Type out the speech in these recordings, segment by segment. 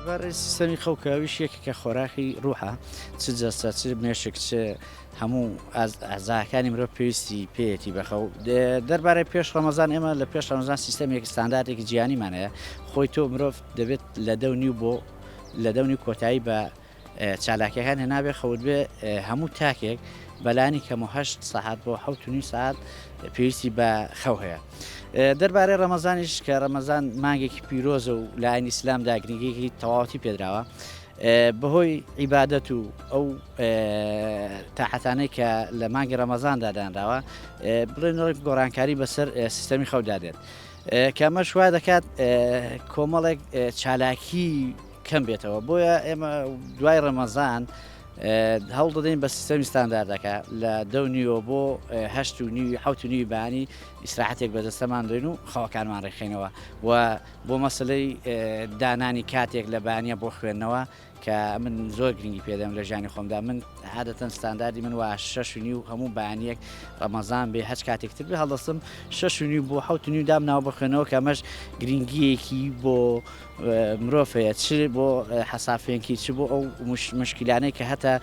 دەبارەی سیستەمی خەوکاویش یەکێکە خۆراکی ڕوحە چ جەستە چ مێشک چ هەموو ئەزاکانی مرۆڤ پێویستی پێیەتی بەخەو دەربارەی پێش ڕەمەزان ئێمە لە پێش ڕەمەزان سیستەمێک ستانداردێکی جیهانیمان هەیە خۆی تۆ مرۆڤ دەبێت لە دەونی بۆ لە دەونی کۆتایی بە چالاکیەکان هێنابێ خەوت بێ هەموو تاکێک بەلانی کەم و 8 ساعات بۆ 7 ساعت پێویستی بە خەو هەیە. دەربارەی ڕەمەزانیش کە ڕەمەزان مانگێکی پیرۆزە و لە ئاینی ئیسلامدا گرنگێکی تەواوەتی پێدراوە بەهۆی عیبادەت و ئەو تاحەتانەی کە لە مانگی ڕەمەزاندا دانراوە بڵێن گۆڕانکاری بەسەر سیستەمی خەودا دێت کە ئەمە شوا دەکات کۆمەڵێک چالاکی کەم بێتەوە بۆیە ئێمە دوای ڕەمەزان هەوڵ دەدەین بە سیستەمی ستانداردەکە لە 10:30 بۆ 8:30 بەیانی ئیستراحەتێک بەدەستەمان دێن و خەوەکانمان ڕێکخێنەوە و بۆ مەسلەی دانانی کاتێک لە بەیانیە بۆ خوێندنەوە کە من زۆر گرنگی پێدەم لە ژیانی خۆمدا من عادەتەن ستانداردی من وە 6:30 و هەموو بەیانیەک ڕەمەزان بێ هەچ کاتێکتر بێ هەڵدەستم 6:30 بۆ 7:30 دامناوە بۆ خوێنەوە کە ئەمەش گرنگیەکی بۆ مرۆڤەیە چ بۆ حەسافێنکی چ بۆ ئەو مشکلانەی کە هەتا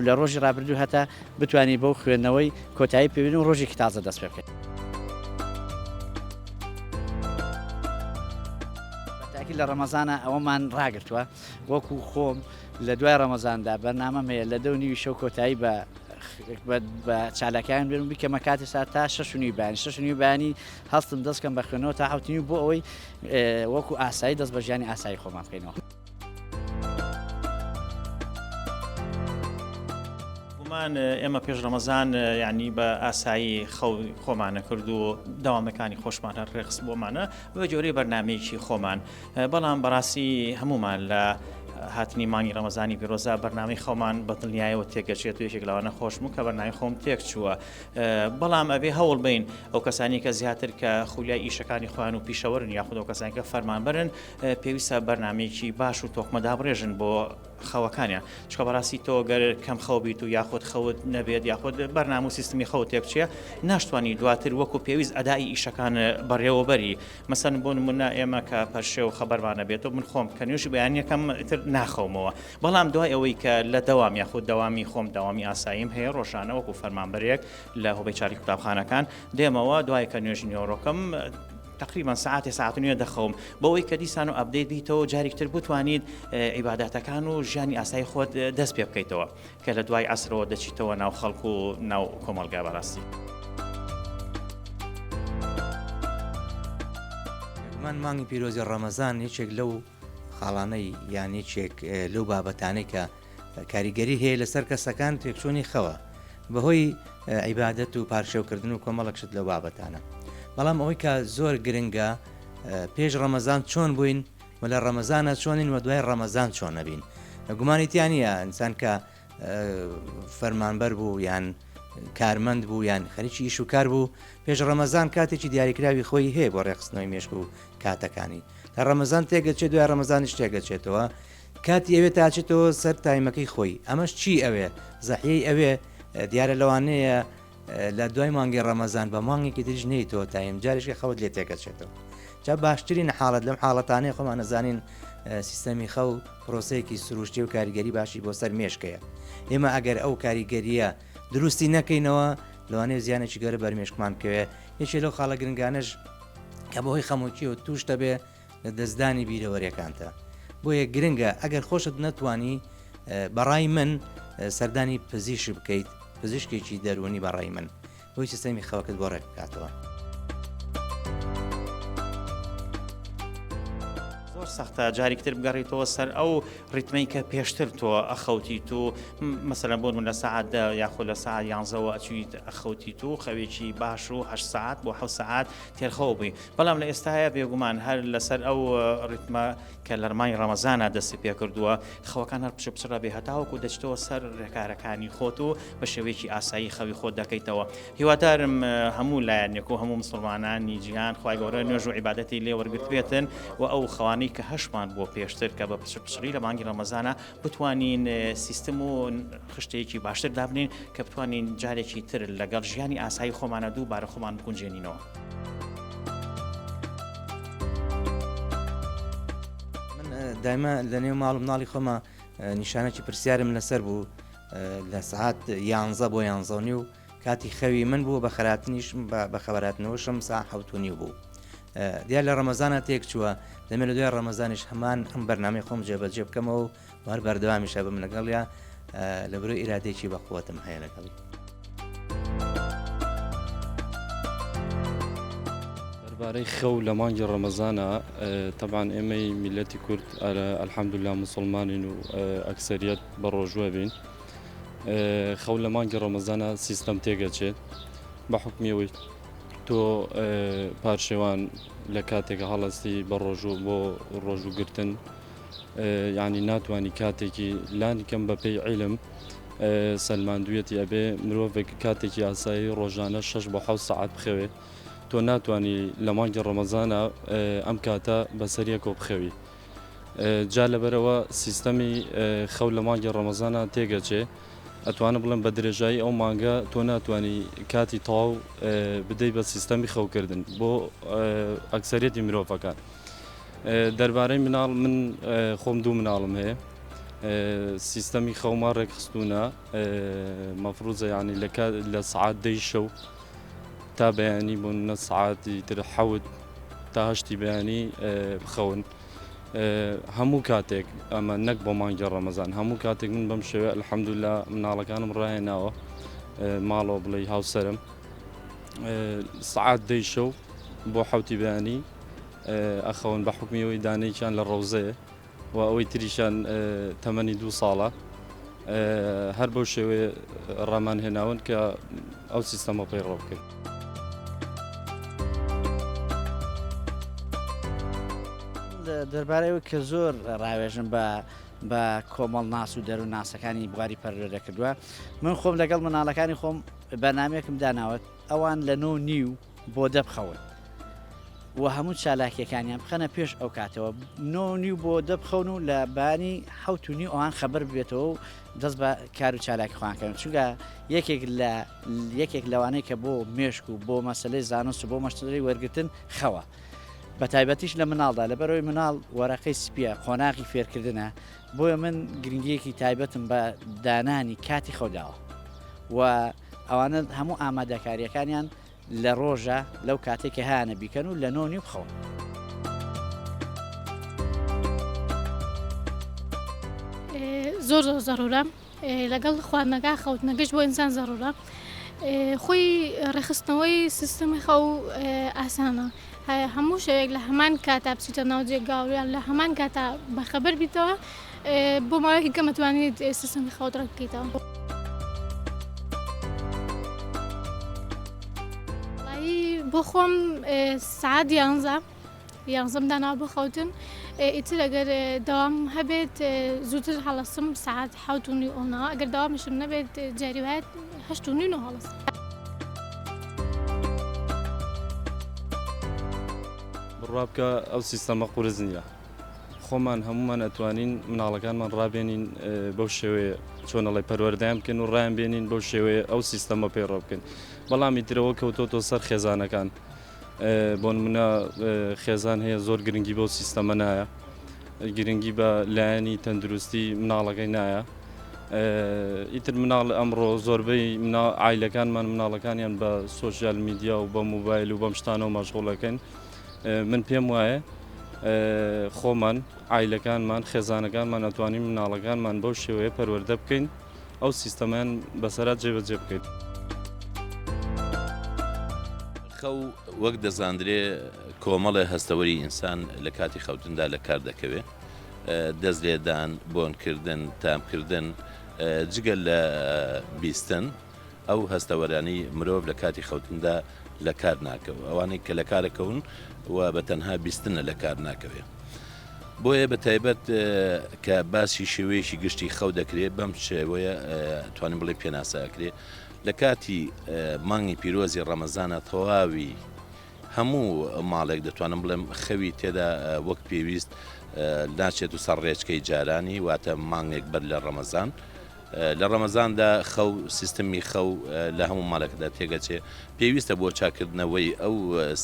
لە ڕۆژی ڕابردوو هەتا بتوانانی بەو خوێندنەوەی کۆتایی پێبین و ڕۆژێکی تازە دەست پێ بکەیت. بەتاکید لە ڕەمەزانە ئەوەمان ڕاگرتووە وەکو خۆم لە دوای ڕەمەزاندا بەرنامەم هەیە لە 2:30 شەو کۆتایی بە چالاکیان بێن بیکەمە کاتی سات تا 6:30 بەیانی 6:30 بەیانی هەستم دەستکەم بە خوێنەوە تا 7:30 بۆ ئەوەی وەکو ئاسایی دەست بە ژیانی ئاسایی خۆمان بکەینەوە. ئێمە پێش ڕەمەزان یعنی بە ئاسایی خۆمانە کرد و داوامەکانی خۆشمانە ڕێخست بۆمانە بە جۆرەی بەرنامەیەکی خۆمان بەڵام بەڕاستی هەمومان لە هاتنی مانگی ڕەمەزانی پیرۆزە بەرنامەی خۆمان بە دڵنیایەوە تێکەچێت و یەکێک لەوانە خۆشم کە بەرنامەی خۆم تێک چووە بەڵام ئەبێ هەوڵ بین ئەو کەسانی کە زیاتر کە خولیای ئیشەکانی خۆیان و پیشەوەرن یاخود ئەو کەسانی کە فەرمانبەرن پێویستە بەرنامەیەکی باش و تۆکمەدا بڕێژن بۆ خەوەکانیان چکە بەڕاستی تۆ گەر کەم خەو بیت و یاخود خەوت نەبێت یاخود بەرنامە و سیستمی خەوت تێک چیە ناشتوانی دواتر وەکو پێویست ئەدای ئیشەکان بەڕێوەبەری مەسەن بۆ نمونە ئێمە کە پەرشێ و خەبەرمانە بێتەوە من خۆم کە نوێژی بەیانیەکەم تر ناخەومەوە بەڵام دوای ئەوەی کە لە دەوام یاخود دەوامی خۆم داوامی ئاساییم هەیە ڕۆژانە وەکو فەرمانبەرێک لە هۆبەی چاری قوتابخانەکان دێمەوە دوای کە نوێژی نیۆڕۆکەم تقریبا ساعت نوێ دەخەوم بەوەی کە دیسان و ئەپدەیت بیتەوە جارێکتر بتوانیت عیبادەتەکان و ژیانی ئاسایی خۆت دەست پێ بکەیتەوە کە لە دوای عەسرەوە دەچیتەوە ناو خەڵک و ناو کۆمەڵگا بەڕاستی. من مانگی پیرۆزی ڕەمەزان یەکێک لەو خاڵانەی یان یەکێک لەو بابەتانەی کە کاریگەری هەیە لەسەر کەسەکان تێکچوونی خەوە بەهۆی عیبادەت و پارشێوکردن و کۆمەڵەکشت لەو بابەتانە بەڵام ئەوەی کە زۆر گرنگە پێش ڕەمەزان چۆن بووین و لە ڕەمەزانە چۆنین و دوای ڕەمەزان چۆن نەبین گومانیتیان نیە ئینسان کە فەرمانبەر بوو یان کارمەند بوو یان خەریکی ئیش و کار بوو پێش ڕەمەزان کاتێکی دیاریکراوی خۆی هەیە بۆ ڕێخستنەوەی مێشک و کاتەکانی تا ڕەمەزان تێگەچێت دوای ڕەمەزانیش تێگەچێتەوە کاتی ئەوێ تاچێتەوە سەر تایمەکەی خۆی ئەمەش چی ئەوێ زەحیەی ئەوێ دیارە لەوانەیە لە دوای مانگی ڕەمەزان بە مانگێکی تریش نەیتەوە تایم جارێکی خەوت لێ تێگەچێتەوە جا باشترین حاڵەت لەم حاڵەتانەیە خۆمان نەزانین سیستەمی خەو پرۆسەیەکی سروشتی و کاریگەری باشی بۆ سەر مێشکەیە ئێمە ئەگەر ئەو کاریگەریە دروستی نەکەینەوە لەوانەیە زیانێکی گەورە بەرمێشکمان بکەوێ یەکێ لەو خاڵە گرنگانەش کە بەهۆی خەمۆکی و توش دەبێ لە دەستدانی بیرەوەریەکانتە بۆیە گرنگە ئەگەر خۆشت نەتوانی بەڕای من سەردانی پزیش بکەیت پزیشکێکی دەرونی بەڕای من بۆی سیستەمی خەوەکەت بۆ ڕێک بکاتەوە. سەختە جارێکتر بگەڕیتەوە سەر ئەو ڕیتمەی کە پێشتر تۆ ئەخەوتیت و مەسەلەن بۆ من لە سەعات 10 یاخود لە سەعات 11 ئەچیت ئەخەوتیت و خەوێکی باش و 8 ساعت بۆ 7 ساعت تێرخەوە بووی بەڵام لە ئێستاە بێگومان هەر لەسەر ئەو ڕیتمە کە لە ڕمانی ڕەمەزانە دەستی پێ کردووە خەوەکان هەر پشە بێ هەتاوەکو دەچێتەوە سەر ڕێکارەکانی خۆت و بە شێوەیەکی ئاسایی خەوی خۆت دەکەیتەوە هیوادارم هەموو لایەنێک و هەموو مسلمانانی جیهان خوای گەورە نوێژ و عیبادەتی لێ وەرگرت بێتن و ئەو خەوانەی کە هەشمان بۆ پێشتر کە بە پشری لە مانگی ڕەمەزانە بتوانین سیستم و خشتەیەکی باشتر دابنین کە بتوانین جارێکی تر لەگەڵ ژیانی ئاسایی خۆمانە دووبارە خۆمان بگونجێنینەوە. دایما لە نێو ماڵ مناڵی خۆمە نیشانێکی پرسیارم لەسەر بوو لە سعات 11 بۆ 11 و کاتی خەوی من بوو بە خەراتنیش بە خەباراتنەوەشم سا 7 بوو دیار لە ڕەمەزانە تێک چووە دەمێت لە دوای ڕەمەزانیش هەمان ئەم بەرنامەی خۆم جێبەجێ بکەمەوە و وار بەردەوامیشە بم لەگەڵیا لە بەرۆی ئیرادێکی بەقووەتم هەیە لەگەڵی. دەربارەی خەو لە مانگی ڕەمەزانە تەبان ئێمەی میلەتی کورد ئەلحەمدوللا موسڵمانین و ئەکسەریەت بە ڕۆژوە بین خەو لە مانگی ڕەمەزانە سیستەم تێگەچێت بە حکمیەوەی تۆ پارشێوان لە کاتێکە هەڵستی بە ڕۆژوو بۆ ڕۆژوگرتن یعنی ناتوانانی کاتێکی لانی کەم بە پێی عیلم سەلماندویەتی ئەبێ مرۆڤێک کاتێکی ئاسایی ڕۆژانە 6 بۆ 7 ساعت بخەوێ تۆ ناتوانانی لە مانگی ڕەمەزانە ئەم کاتە بەسەریەکۆ بخەوی جا لەبەرەوە سیستەمی خەو لە مانگی ڕەمەزانە تێگەچێ ئەتوانە بڵم بە درێژایی ئەو مانگە تۆ ناتوانانی کاتی تەواو بدەی بە سیستەمی خەوکردن بۆ ئەکسەریەتی مرۆڤەکان دەربارەی مناڵ من خۆم دوو مناڵم هەیە سیستەمی خەوما ڕێکخستوونە مەفروزە یعنی لە سعات 10 شەو تا بەیانی بوون نە سعاتی تر حەوت تا هەشتی بەیانی بخەون هەموو کاتێک ئەمە نەک بۆ مانگی ڕەمەزان هەموو کاتێک من بەم شێوێ ئەلحەمدوللا مناڵەکانم ڕاهێناوە ماڵەوە بڵێ هاوسەرم سعات 10 شەو بۆ حەوتی بەیانی ئەخەون بە حکمیەوەی دانەیەکیان لە ڕەوزەیە و ئەوەی تریشان تەمەنی 2 ساڵە هەر بەو شێوێ ڕامان هێناون کە ئەو سیستەمە پەیڕەو بکەین. دەربارەیەوە کە زۆر ڕاوێژم بە کۆمەڵ ناس و دەرو ناسەکانی بواری پەروەردە کردووە من خۆم لەگەڵ مناڵەکانی خۆم بەنامێکم داناوت ئەوان لە 9:30 بۆ 10 بخەون و هەموو چالاکیەکانیان بخەنە پێش ئەو کاتەوە 9:30 بۆ 10 بخەون و لە بانی 7:30 ئەوان خەبەر بێتەوە و دەست بە کار و چالاکی خۆیانکەن چونکە یەکێک لەوانەیە کە بۆ مێشک و بۆ مەسلەی زانست و بۆ مەشتری وەرگتن خەوە بە تایبەتیش لە مناڵدا لەبەرەوەی مناڵ وەرەقەی سپیە خۆناغی فێرکردنە بۆیە من گرنگیەکی تایبەتم بە دانانی کاتی خەوداوە و ئەوانە هەموو ئامادەکاریەکانیان لە ڕۆژە لەو کاتێکی هیانە بیکەن و لە 9:30 بخەون. زۆر زەڕورە لەگەڵ خواردنەکە خەوتنەکەش بۆ ئینسان زەڕورە خۆی ڕێخستنەوەی سیستەمی خەو ئاسانە هەموو شەوێک لە هەمان کاتا بچیتە ناو جێگاوریان لە هەمان کاتا بەخەبەر بیتەوە بۆ ماوەیەکی کەم دەتوانیت سیستەمی خەوت ڕەکەیتەوە. بۆ خۆم سعات 11 داناوە بۆ خەوتن ئیتر ئەگەر دەوام هەبێت زووتر هەڵەسم سعات 7:30 ئەوەوە ئەگەر داوامشم نەبێت جاریوایەت 8:30 هەڵەس. بڕابکە ئەو سیستەمە قورس نییە خۆمان هەمومان ئەتوانین مناڵەکانمان ڕابێنین بەو شێوەیە چۆنەڵی پەروەردەیان بکەن و ڕایان بێنین بەو شێوەیە ئەو سیستەمە پەیڕەو بکەن بەڵامی ترەوە کەوتۆتۆ سەر خێزانەکان بۆ نمونە خێزان هەیە زۆر گرنگی بۆ سیستەمە نایە گرنگی بە لایەنی تەندروستی مناڵەکەی نایە ئیتر مناڵ ئەمڕۆ زۆربەی عایلەکانمان مناڵەکانیان بە سۆشیال میدیا و بە موبایل و بەم شتانەوە مەشغوڵەکەن من پێم وایە خۆمان عایلەکانمان خێزانەکانمان ئەتوانین مناڵەکانمان بەو شێوەیە پەروەردە بکەین ئەو سیستەمان بەسەرات جێبەجێ بکەین. خەو وەک دەزاندرێ کۆمەڵە هەستەوەری ئینسان لە کاتی خەوتندا لە کار دەکەوێت دەست لێدان بۆنکردن تامکردن جگەل لە بیستن ئەو هەستەوەرانی مرۆڤ لە کاتی خەوتندا لە کار ناکەوە ئەوانەی کە لە کارەکەون و بە تەنها بیستنە لە کار ناکەوێت بۆیە بە تایبەت کە باسی شێوەیەشی گشتی خەو دەکرێت بەم شێوەیە توانین بڵێ پێناساکرێت لە کاتی مانگی پیرۆزی ڕەمەزانە تەواوی هەموو ماڵێک دەتوانم بڵێم خەوی تێدا وەک پێویست ناچێت و سەر ڕێچکەی جارانی واتە مانگێک بەر لە ڕەمەزان لە ڕەمەزاندا خەو سیستمی خەو لە هەموو ماڵێکدا تێگەچێ پێویستە بۆ چاکردنەوەی ئەو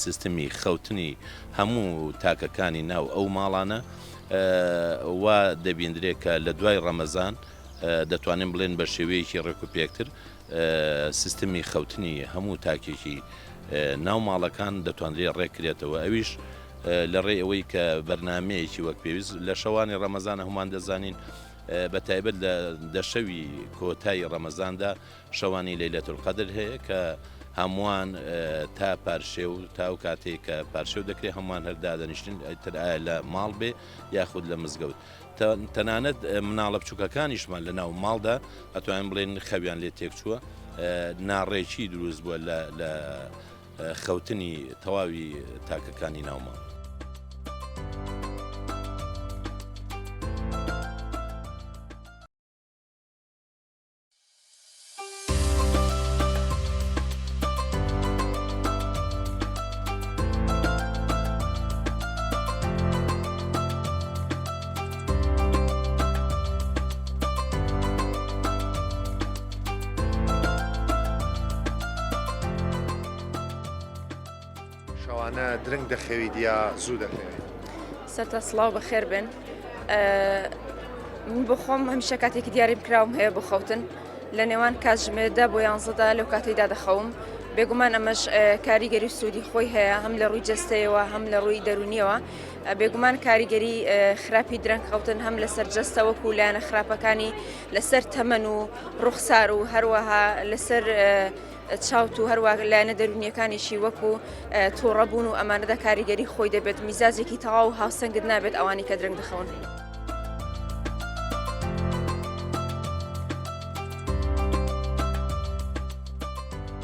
سیستمی خەوتنی هەموو تاکەکانی ناو ئەو ماڵانە وا دەبیندرێت کە لە دوای ڕەمەزان دەتوانین بڵێن بە شێوەیەکی ڕێک و پێکتر سیستمی خەوتنی هەموو تاکێکی ناو ماڵەکان دەتوانرێت ڕێکرێتەوە ئەویش لە ڕێ ئەوەی کە بەرنمەیەکی وەک پێویست لە شەوانی ڕەمەزانە هەمومان دەزانین بە تایبەت لە دەشەوی کۆتایی ڕەمەزاندا شەوانی لەیلەت القەدر هەیە کە هەمووان تا پارشێ و تاو کاتێک کە پارشێ و دەکرێت هەمووان هەردا دەنیشتن ئەتر ئایا لە ماڵ بێ یاخود لە مزگەوت تەنانەت مناڵە بچووکەکانیشمان لە ناو ماڵدا ئەتوانین بڵێن خەویان لێ تێکچووە ناڕێکی دروست بووە لە خەوتنی تەواوی تاکەکانی ناوماڵ. شەوانە درنگ دەخەویت یا زوو دەخەوێت؟ سەرتا سڵاو بەخێر بن. من بۆ خۆم هەمیشە کاتێکی دیاریم کراوم هەیە بۆ خەوتن لە نێوان کاتژمێردا بۆ 11دا لەو کاتەیدا دەخەوم. بێگومان ئەمەش کاریگەری سوودی خۆی هەیە هەم لە ڕووی جەستەیەوە هەم لە ڕووی دەرونیەوە. بێگومان کاریگەری خراپی درەنگ خەوتن هەم لەسەر جەستە وەکو لایەنە خراپەکانی لەسەر تەمەن و ڕوخسار و هەروەها لەسەر چاوت و هەروە لایەنە دەرونیەکانیشی وەکو تۆڕەبوون و ئەمانەدا کاریگەری خۆی دەبێت میزازێکی تەواو و هاوسەنگت نابێت ئەوانی کە درەنگ دەخەون.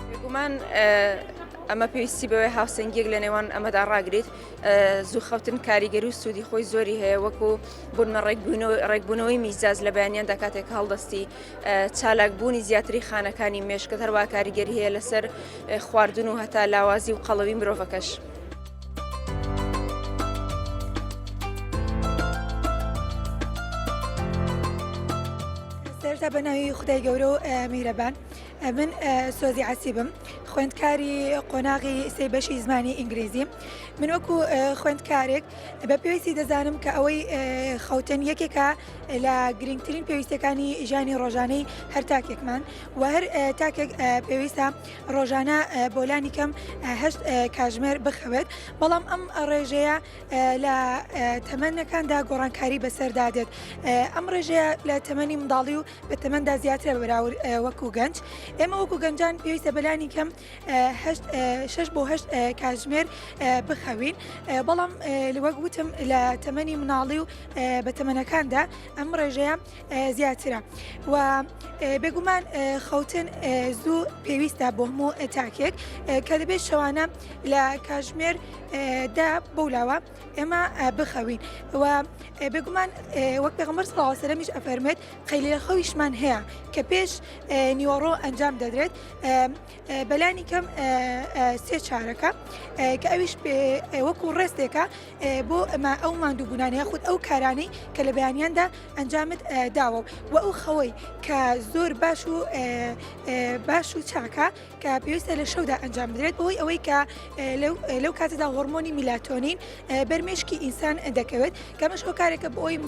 بێگومان ئەمە پێویستی بەوەی هاوسەنگیەک لە نێوان ئەمەدا ڕاگریت. زوو خەوتن کاریگەری و سوودی خۆی زۆری هەیە وەکو بوونمە ڕێکبوونەوەی میزاز لە بەیانیاندا کاتێک هەڵدەستی چالاکبوونی زیاتری خانەکانی مێشکت هەروە کاریگەری هەیە لەسەر خواردن و هەتا لاوازی و قەڵەوی مرۆڤەکەش. سەرتا بە ناوی خودای گەورە و میهرەبان. من سۆزی عەسیبم، خوێندکاری قۆناغی سێبەشی زمانی ئینگلیزی. من وەکو خوێندکارێک بە پێویستی دەزانم کە ئەوەی خەوتن یەکێکە لە گرنگترین پێویستەکانی ژیانی ڕۆژانەی هەر تاکێکمان و هەر تاکێک پێویستە ڕۆژانە بۆلانی کەم 8 کاتژمێر بخەوێت. بەڵام ئەم ڕێژەیە لە تەمەنەکاندا گۆڕانکاری بەسەردادێت. ئەم ڕێژەیە لە تەمەنی منداڵی و بە تەمەندا زیاترە بەراورد وەکو گەنج. ئێمە وەکو گەنجان پێویستە بەلانی کەم 6 بۆ 8 کاتژمێر بخەوین. بەڵام وەک وتم لە تەمەنی مناڵی و بە تەمەنەکاندا ئەم ڕێژەیە زیاترە و بێگومان خەوتن زوو پێویستە بۆ هەموو تاکێک کە دەبێت شەوانە لە کاتژمێر دا بەولاوە ئێمە بخەوین و بێگومان وەک پێغەمبەر صلی الله علیه و سەلەمیش ئەفەرمێت قەیلولە خەویشمان هەیە کە پێش نیوەڕۆ ئەنجام دەدرێت بەلانی کەم 3 چارەکە کە ئەویش وەکو ڕێستێکە بۆ ئەمە ئەو ماندووبوونانەیە خود ئەو کارانەی کە لە بەیانیاندا ئەنجامت داوە و ئەو خەوەی کە زۆر باش و چاکە کە پێویستە لە شەودا ئەنجام بدرێت بۆی ئەوەی کە لەو کاتەدا هۆرمۆنی میلاتۆنین بەرمێشکی ئینسان دەکەوێت کەمەش ئەو کارێکە بۆ ئەوی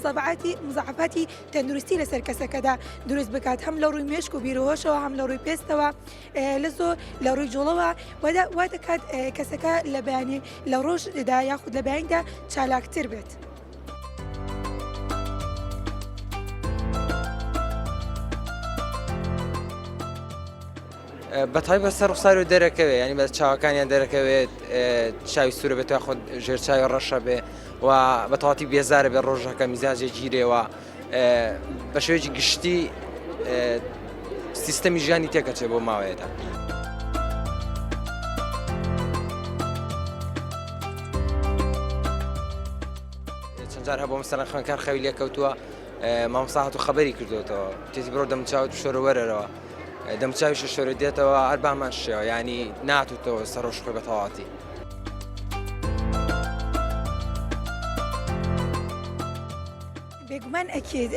مزەعەفاتی تەندروستی لەسەر کەسەکەدا دروست بکات هەم لە ڕووی مێشک و بیرۆهۆشەوە هەم لە ڕووی پێستەوە لە زۆر لە ڕووی جوڵەوە وا دەکات کەسەکە لە بەیانی لە ڕۆژدا یاخود لە بەیانیدا چالاکتر بێت. بەتایبەت سەر ڕوخساری و دەرەکەوێت ینی بە چاوەکانیان دەرەکەوێت چاوی سوورە بێت خۆ ژێر چاوی ڕەشە بێ و بە تەواتی بێزارە بێ ڕۆژەکە میزاجێ گیرێەوە بە شێوەیەکی گشتی سیستەمی ژیانی تێکەچێ بۆ ماوەیەدا. چەند جار هەبوو مەسەڵەن خوێندکار خەوی لێ کەوتووە مامۆستا هاتوو خەبەری کردوێتەوە تێتی بڕۆ دەمچاوت شۆرە وەرەرەوە دەمچاویشە شۆرە دێتەوە ئەربامان شێوە ینی ناتوتەوە سەرۆژ خۆی بە تەواتی. بێگومان ئەکێت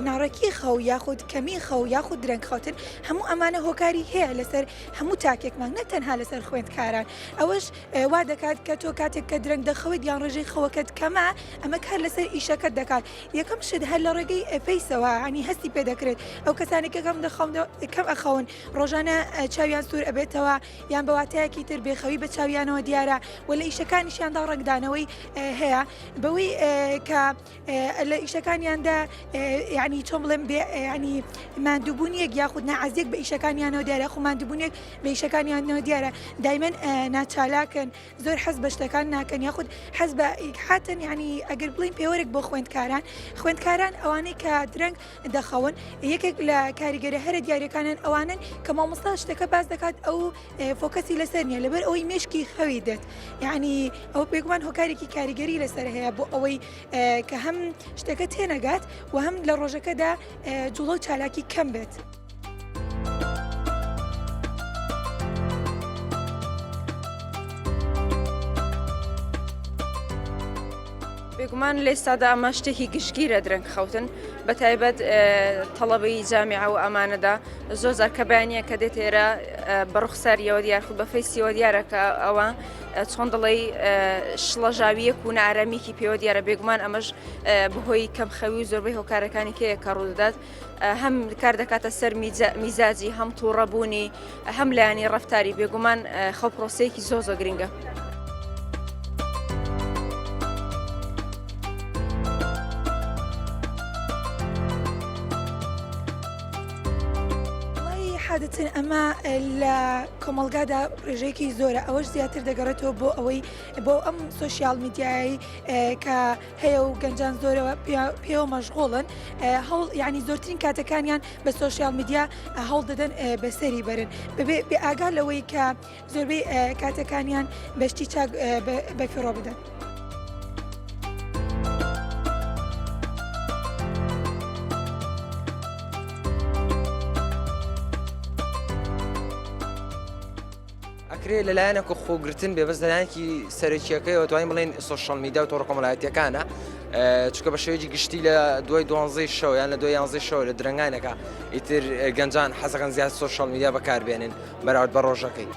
ناڕێکی خەو یاخود کەمی خەو یاخود درەنگ خەوتن هەموو ئەمانە هۆکاری هەیە لەسەر هەموو تاکێکمان نەتەنها لەسەر خوێندکاران ئەوەش وا دەکات کە تۆ کاتێک کە درەنگ دەخەوێت یان ڕێژەی خەوەکەت کەمە ئەمە کار لەسەر ئیشەکەت دەکات یەکەم شت هەر لە ڕێگەی فەیسەوە ینی هەستی پێ دەکرێت ئەو کەسانێک کەم ئەخەون ڕۆژانە چاویان سوور ئەبێتەوە یان بەواتایەکی تر بێخەوی بە چاویانەوە دیارە و لە ئیشەکانیشیاندا ڕنگدانەوەی هەیە بەوەی کە لە ئیشەکانیاندا ینی چۆن بڵێم ینی مادووبوونیەک یاخود نەعەزیەک بە ئیشەکانیانەوە دیارە خو مادووبوونێک بە ئیشەکانیانەوە دیارە دایمەن ناچالاکن زۆر حەز بە شتەکان ناکەن یاخود حەز بە حاتن ینی ئەگەر بڵین پێوەرێک بۆ خوێندکاران ئەوانەی کە درەنگ دەخەون یەکێک لە کاریگەرە هەرە دیارەکانن ئەوانن کە مامۆستا شتەکە باز دەکات ئەو فۆکەسی لەسەر نیە لەبەر ئەوەی مێشکی خەوی دێت یعنی ئەو بێگومان هۆکارێکی کاریگەری لەسەر هەیە بۆ ئەوەی کە هەم شتەکە تێنەگات و هەم لە ڕۆژەکەدا جوڵە و چالاکی کەم بێت. بێگومان لە ئێستادا ئەمە شتێکی گشتگیرە درەنگ خەوتن بە تایبەت تەڵەبەی جامیعە و ئەمانەدا زۆر جار کە بەیانیە کە دێت ئێرە بە ڕوخساریەوە دیار خود بە فەیسیەوە دیارە کە ئەوە چۆن دڵی شڵەژاویەک و نائارامیکی پێوە دیارە بێگومان ئەمەش بەهۆی کەم خەوی و زۆربەی هۆکارەکانی کەیە کە ڕوودەدات هەم کار دەکاتە سەر میزاجی هەم تووڕەبوونی هەم لایانی ڕەفتاری بێگومان خەو پرۆسەیەکی زۆر گرنگە. حادتن ئەمە لە کۆمەلگادا ڕێژەیەکی زۆرە ئەوەش زیاتر دەگەڕێتەوە بۆ ئەوەی بۆ ئەم سوسیال میدیایی کە هەیە و گەنجان زۆرەوە پێوە مەشغوڵن هەوڵ ینی زۆرترین کاتەکانیان بە سوسیال میدیا هەوڵ دەدەن بەسەری بەرن بێ ئاگا لەوەی کە زۆربەی کاتەکانیان بەشتی چاک بەفیڕۆ بدەن. ئەکرێ لەلایەنێکە خۆگرتن بێ بەس لەلایەنێکی سەرەکیەکەیەوە توانین بڵێن سۆشیال میدیا و تۆڕە کۆمەڵایەتیەکانە چونکە بە شێوەیەکی گشتی لە دوای 12 شەو یان لە دوای 11 شەو لە درەنگانەکە ئیتر گەنجان حەزەکەن زیاد سۆشیال میدیا بەکاربێنن بەراورد بە ڕۆژەکەی.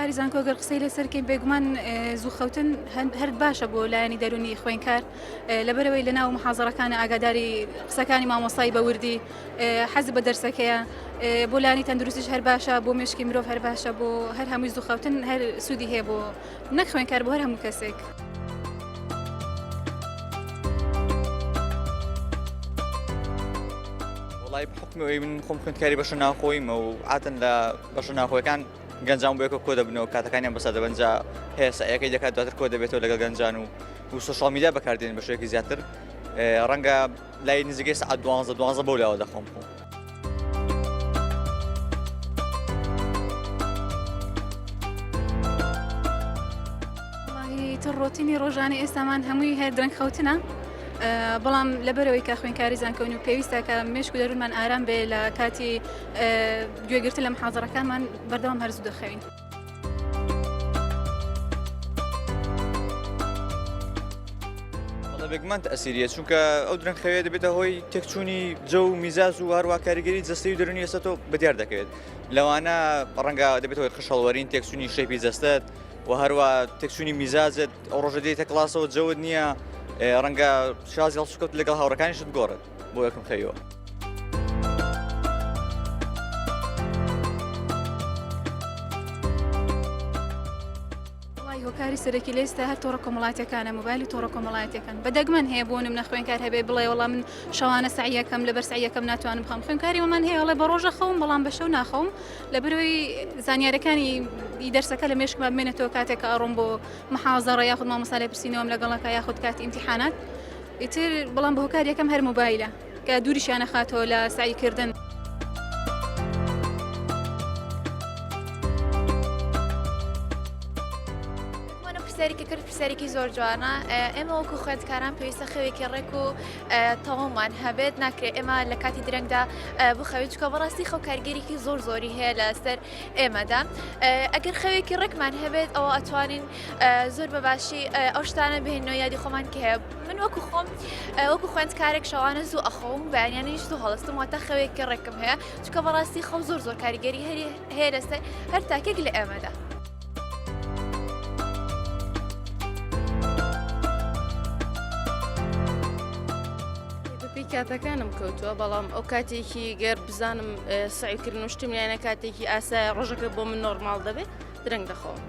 کاری زانکۆگەر قسەی لەسەرکەین بێگومان زوو خەوتن هەر باشە بۆ لایەنی دەرونی خوێنکار لەبەرەوەی لە ناو محازەڕەکانە ئاگاداری قسەکانی مامۆستای بەوردی حەز بە دەرسەکەیە بۆ لایەنی تەندروستیش هەر باشە بۆ مێشکی مرۆڤ هەر باشە بۆ هەر هەمووی زوو خەوتن هەر سوودی هەیە بۆ نەک خوێنکار بۆ هەر هەموو کەسێک. وڵای بحکمەوەی من خۆم خوێندکاری بەشە ناوخۆیمە و عادەن لە بەشە ناوخۆیەکان گەنجان بۆ یەکە کۆ دەبنەوە کاتەکانیان بەسە دەبەنجا هەیە سەیەکەی دەکات دواتر کۆ دەبێتەوە لەگەڵ گەنجان و سۆشیال میدیا بەکاردێنین بە شوێکی زیاتر ڕەنگە لای نزیکەی سەعات 12 بەو لاوە دەخۆم. تر ڕۆتینی ڕۆژانەی ئێستامان هەمووی هەیە درەنگ خەوتنە بەڵام لەبەرەوەی کە خوێنکاری زانکۆنی و پێویستە کە مێشک و دەروونمان ئارام بێ لە کاتی گوێگرتن لە محازەڕەکانمان بەردەوام هەرزوو دەخەوین. بێگومان تەئسیریە چونکە ئەو درەنگ خەوێ دەبێتە هۆی تێکچوونی جە و میزاز و هەروە کاریگەری جەستەی و دەرونی ئێستەوە بەدیار دەکەوێت لەوانە ڕەنگە دەبێتەوە خەشەڵوەرین تێکچوونی شەیپی جەستەت و هەروە تێکچوونی میزازت ئەو ڕۆژە دێتە کلاسەوە جەوت نییە ڕەنگە شازی هەڵسوکەوت لەگەڵ هاوڕەکانیشت گۆڕێت بۆ یەکەم خەیەوە. هۆکاری سەرەکی لێستا هەر تۆڕە کۆمەڵایەتەکانە موبایلی تۆڕە کۆمەڵایەتەکان بەدەگمەن هەیە بۆ نمونە خوێنکار هەبێ بڵێ وەڵام من شەوانە سەعیەکەم لەبەر سەعیەکەم ناتوانم بخەم خوێنکاری وەمان هەیە وڵێ بە ڕۆژە خەوم بەڵام بە شەو ناخەوم لەبەرەوەی زانیاریەکانی دەرسەکە لە مێشکمە بمێنێتەوە کاتێک ئەڕۆم بۆ محازەڕە یاخود مامۆستا لێ پرسینەوەم لەگەڵەکە یاخود کاتی ئیمتیحانات ئیتر بەڵام بە هۆکاریەکەم هەر موبایلە کە دووریشیانە خاتەوە لە سعیکردن. پرسیارێکی زۆر جوانە ئێمە وەکو خوێندکاران پێویستە خەوێکی ڕێک و تەواومان هەبێت ناکرێت ئێمە لە کاتی درەنگدا بخەوێت چکە بەڕاستی خەو کارگەرێکی زۆر زۆری هەیە لەسەر ئێمەدا ئەگەر خەوێکی ڕێکمان هەبێت ئەوە ئەتوانین زۆر بەباشی ئەو شتانە بهێنەوە یادی خۆمان کە هەیە من وەکو خۆم وەکو خوێندکارێک شەوانە زوو ئەخۆم بەیانیانی زوو هەڵستم واتە خەوێکی ڕێکم هەیە چکە بەڕاستی خەو زۆر زۆر کاریگەری هەیە لەسەر هەر تاکێک لە ئێمەدا. کاتەکانم کەوتووە بەڵام ئەو کاتێکی گەر بزانم سعیکردن و شتم لایەنە کاتێکی ئاسایە ڕۆژەکە بۆ من نۆرماڵ دەبێت درەنگ دەخۆم.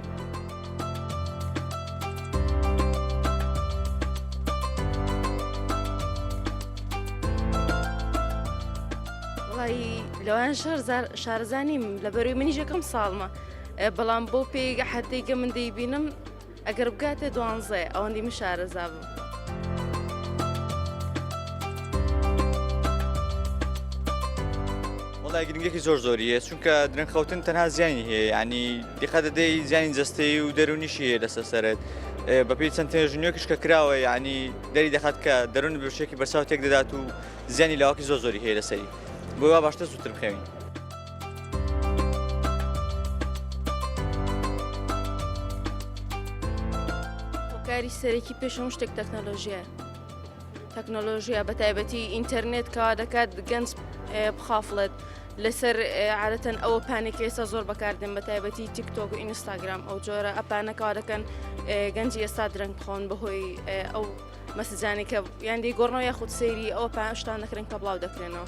وڵی لەوان شارزانیم لە بەروی منیش یەکەم ساڵمە بەڵام بۆ پێیگە حدەیکە من دەیبینم ئەگەر بگاتێ 12 ئەوەندی من شارەزا بم. گرنگێکی زۆر زۆریە چونکە درەنگ خەوتن تەنها زیانی هەیە ینی دیقە دەدەی زیانی جەستەی و دەرونیشی هەیە لەسەر سەرت بەپی چەند تێژنیۆکیش کە کراوە ینی دەری دەخات کە دەرون بشێکی بەرچاو تێک دەدات و زیانی لاواکی زۆر زۆری هەیە لەسەری بۆی وا باشتر زووتر بخەوین. هۆکاری سەرەکی پێشەم شتێک تەکنۆلۆژیە بە تایبەتی ئینتەرنێت کەوا دەکات گەنج بخافڵێت لەسەر عادەتەن ئەوە پانێکی ئێستا زۆر بەکاردێن بە تایبەتی تیکتۆک و ئینستاگرام ئەو جۆرە ئەپانەکەوا دەکەن گەنجی ئێستا درەنگ بخۆن بەهۆی ئەو مەسجانی کە یاندی گۆڕنەوە یاخود سەیری ئەوە شتان دەکرێن کە بڵاو دەکرێنەوە.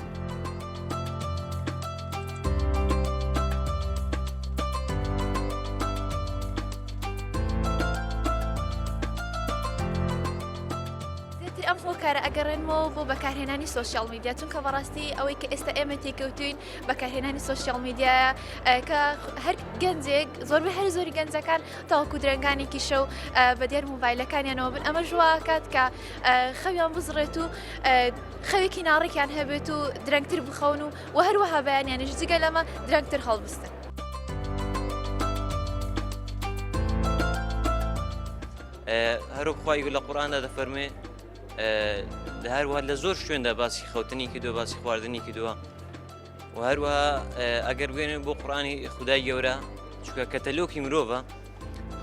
ئەم خۆکارە ئەگەڕێنمەوە بۆ بەکارهێنانی سوۆسیال میدیا چونکە بەڕاستی ئەوەی کە ئێستا ئێمە تێکەوتوین بەکارهێنانی سوۆسیال میدیایە کە هەر گەنجێک زۆربەی هەر زۆری گەنجەکان تاوەکو درەنگانێکی شەو بە دیار مۆبایلەکانیانەوە بن ئەمە ژوا کات کە خەویان بزڕێت و خەوێکی ناڕێکیان هەبێت و درەنگتر بخەون و هەروەها بەیانیانش جگە لەمە درەنگتر هەڵبستن. هەروەک خوای لە قورئاندا دەفەرمێ هەروەها لە زۆر شوێندا باسی خەوتنی کردووە باسی خواردنی کردووە و هەروەها ئەگەر بێنێن بۆ قورئانی خودای گەورە چونکە کەتەلۆکی مرۆڤە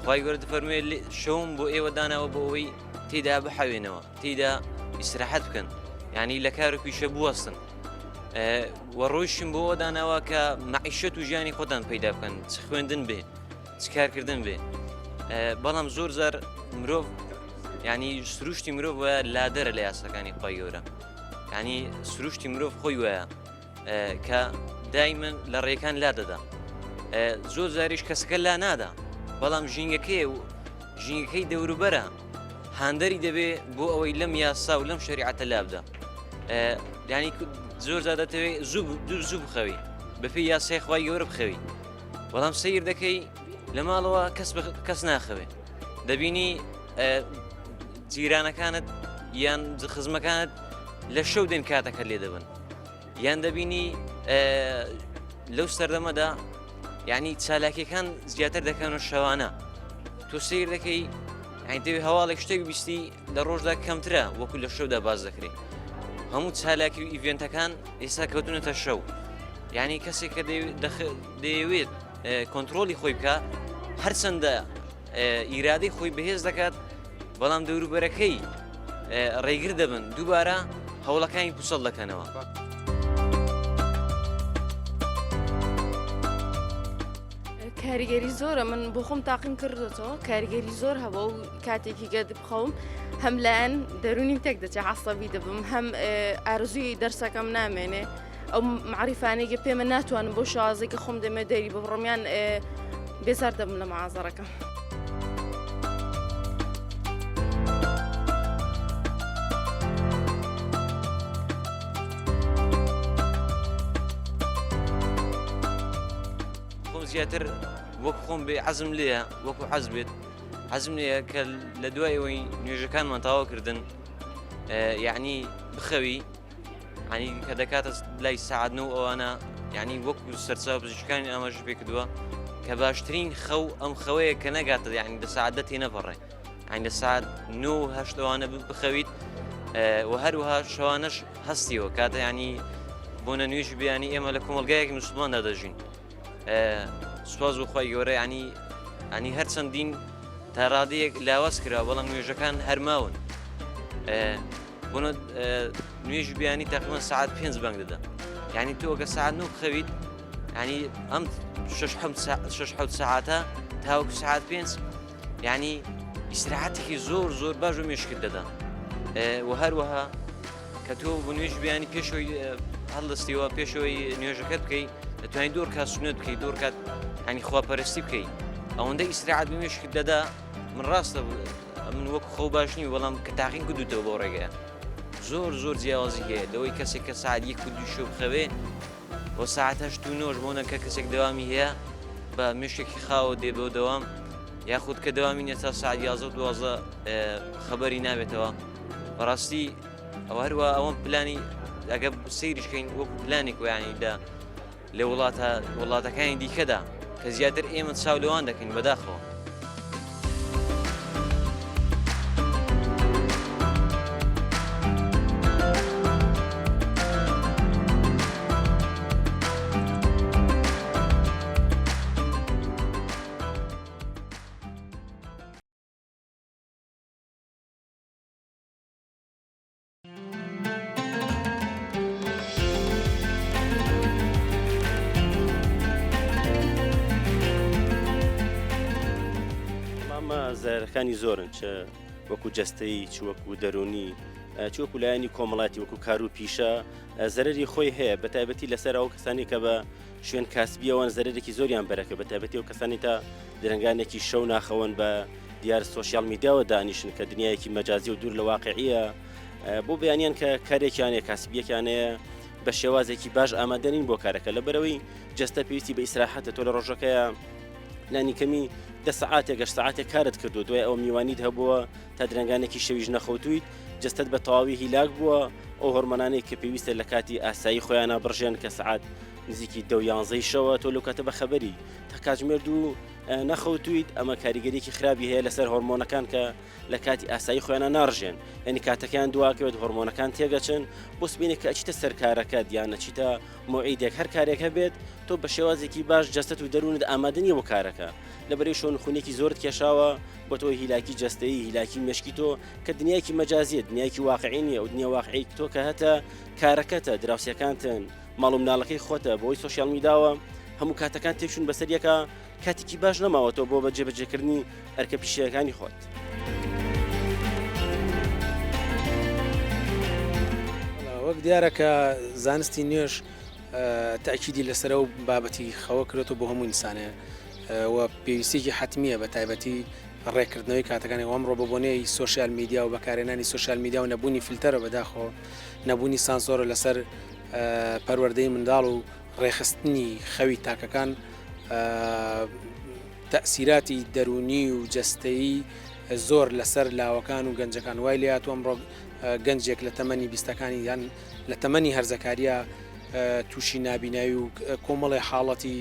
خوای گەورە دەفەرمێ شەوم بۆ ئێوە داناوە بۆ ئەوەی تێدا بحەوێنەوە تێدا ئیستراحەت بکەن یعنی لە کار و پیشە بوەستن و ڕۆیشتم بۆ ئەوە داناوە کە مەعیشەت و ژیانی خۆتان پەیدا بکەن چ خوێندن بێ چ کارکردن بێ بەڵام زۆر زار مرۆڤ ینی سروشتی مرۆڤ وایە لادەرە لە یاساکانی خوای گەورە ینی سروشتی مرۆڤ خۆی وایە کە دایمەن لە ڕێکان لا دەدا زۆر زاریش کەسەکە لا نادا بەڵام ژینگەکەی و ژینگەکەی دەوروبەرە هاندەری دەبێ بۆ ئەوەی لەم یاسا و لەم شەریعەتە لابدا ینی زۆر زار دەتەوێت زوو بخەوی بەپێی یاسای خوای گەورە بخەوی بەڵام سەیر دەکەی لە ماڵەوە کەس ناخەوێ دەبینی جیرانەکانت یان خزمەکانت لە شەو دێن کاتەکە لێ دەبن یان دەبینی لەو سەردەمەدا یعنی چالاکیەکان زیاتر دەکەن و شەوانە تۆ سیر دەکەی دەوێ هەواڵێک شتێک بیستی لە ڕۆژدا کەمترە وەکو لە شەودا باز دەکرێت هەموو چالاکی و ئیڤێنتەکان ئێستا کەوتونەتە شەو یعنی کەسێک کە دەیەوێت کۆنتترۆلی خۆی بکە هەرچەندە ئیرادەی خۆی بەهێز دەکات بەڵام دەوروبەرەکەی ڕێگر دەبن دووبارە هەوڵەکانی پوسەڵ دەکەنەوە. کاریگەری زۆرە من بۆ خۆم تاقیم کردێتەوە کاریگەری زۆر هەبە و کاتێکی گەد بخەوم هەم لایەن دەرونیم تێک دەچێ عەسەبی دەبم هەم ئارزووی دەرسەکەم نامێنێ ئەو معریفانێکی پێمە ناتوانم بۆ شازێکی خۆم دەمێ دەری بڕۆمیان بێزار دەبم لە مەعازەرەکەم. زیاتر وەک خۆم بێ حەزم لێیە وەکو حەز بێت حەزم لێیە کە لە دوایەوەی نوێژەکانمان تاواکردن یعنی بخەوی ینی کە دەکاتە لای سەعات 9 ئەوانە یعنی وەکو سەرچاو پزیشکانی ئاماژ پێ کردووە کە باشترین خەو ئەم خەوەیە کە نەگاتە یعنی دە سەعات 10 تێ نەپەڕێ عین لە سعات 9 هەشتەوانە بخەویت و هەروەها شەوانەش هەستیەوە کاتە ینی بۆنە نوێژی بیانی ئێمە لە کۆمەلگایەکی موسڵماندا دەژین سوپاس بۆ خۆی گەورە ینی هەر چەندین تا ڕادەیەک لاواز کرا بەڵام نوێژەکان هەرماون بۆنە نوێژی بیانی تقریبا سعات 5 بانگ دەدا ینی تۆ ئەگە سعات 9 بخەویت ینی ئەم 6 ساعاتە تاوەکو سعات 5 ینی ئیسراحەتێکی زۆر باش و مێشکت دەدا و هەروەها کە تۆ بۆ نوێژ بیانی پێشەوەی هەڵدەستیەوە پێشەوەی نوێژەکەت بکەیت دەتوانین دۆر کات سونەت بکەیت دۆر کات ینی خواپەرستی بکەیت ئەوەندە ئیسراحەت بە مێشکت دەدا من ڕاستە من وەکو خەو باش نی بەڵام کە تاقین کردوتەوە بۆ ڕێگەیە زۆر جیاوازی هەیە لەوەی کەسێک کە ساعت 1 و 2 شەو بخەوێ بۆ ساعت 8 و 9 بۆنە کە کەسێک دەوامی هەیە بە مێشتێکی خاوە دێ بۆ دەوام یاخود کە دەوامی نیە تا ساعت 11 و 12 خەبەری نابێتەوە بەڕاستی ئەو هەروە ئەوەم پلانی ئەگە سەیریشکەین وەکو پلانێک ویانی لە وڵاتەکانی دیکەدا کە زیاتر ئێمە چاو لەوان دەکەین بەداخەوە زارەکانی زۆرن چ وەکو جەستەیی چ وەکو دەرونی چ وەکو لایەنی کۆمەڵاتی وەکو کار و پیشە زەرری خۆی هەیە بە تایبەتی لەسەر ئەو کەسانی کە بە شوێن کاسبیەوەن زەرێکی زۆریان بەرەکە بە تایبەتی ئەو کەسانی تا درنگانێکی شەو ناخەون بە دیار سۆشیال میدیاوە دانیشن کە دنیایەکی مەجازی و دوور لە واقعیە بۆ بەیانیان کە کارێکیانەیە کاسبیەکانەیە بە شێوازێکی باش ئامادەنین بۆ کارەکە لەبەرەوەی جەستە پێویستی بە ئیسراحەتە تۆ لە ڕۆژەکەیە لانی کەمی 10 ساعاتێک 8 ساعاتێک کارت کردو دوای ئەو میوانیت هەبووە تا درنگانێکی شەویش نەخەوتویت جەستت بە تەواوی هیلاک بووە ئەو هۆرمۆنانەی کە پێویستە لە کاتی ئاسایی خۆیانە بڕژێن کە سعات نزیکی 10 شەوە تۆ لەو کاتە بە خەبەری تا کاتژمێر دوو نەخەوتویت ئەمە کاریگەریەکی خراپی هەیە لەسەر هۆرمۆنەکان کە لە کاتی ئاسایی خۆیانە ناڕژێن یعنی کاتەکان دواکەوێت هۆرمۆنەکان تێگەچن بۆ سبینێک کە ئەچیتە سەرکارەکەت یان نەچیتە موعیدێک هەر کارێکە بێت تۆ بە شێوازێکی باش جەستت و دەروونت ئامادەنیە بۆ کارەکە لەبەرەی شۆن خونێکی زۆرت کێشاوە بۆ تۆ هیلاکی جەستەیی هیلاکی مشکی تۆ کە دنیایکی مەجازیە دنیایکی واقعی نیە و دنیا واقعی تۆ کە هەتە کارەکەتە دراوسەکانتن ماڵ و مناڵەکەی خۆتە بۆی سوۆشیال میدیاوە هەموو کاتەکان تێکشون بەسەریەکە کاتێکی باش نەماوەتەوە بۆ بەجێبەجێکردنی ئەرکە پیشەکانی خۆت. وەک دیارە کە زانستی نوێژ تاکیدی لەسەر و بابەتی خەوە کرێتەوە بۆ هەموو ئینسانەیە و پێویستێکی حتمیە بە تایبەتی ڕێکردنەوەی کاتەکانی ئەوەمڕۆ بەبوونەی سوۆشیال میدیا و بەکارێنانی سوۆشیال میدیا و نەبوونی فیلتەرە بەداخۆ نەبوونی سانسۆرە لەسەر پەروەردەی منداڵ و ڕێخستنی خەوی تاکەکان تەسیراتی دەرونی و جەستەیی زۆر لەسەر لاوەکان و گەنجەکان وای لات ئەمڕۆ گەنجێک لە تەمەنی بیستەکانی یان لە تەمەنی هەرزەکاریە تووشی نابیناوی و کۆمەڵی حاڵەتی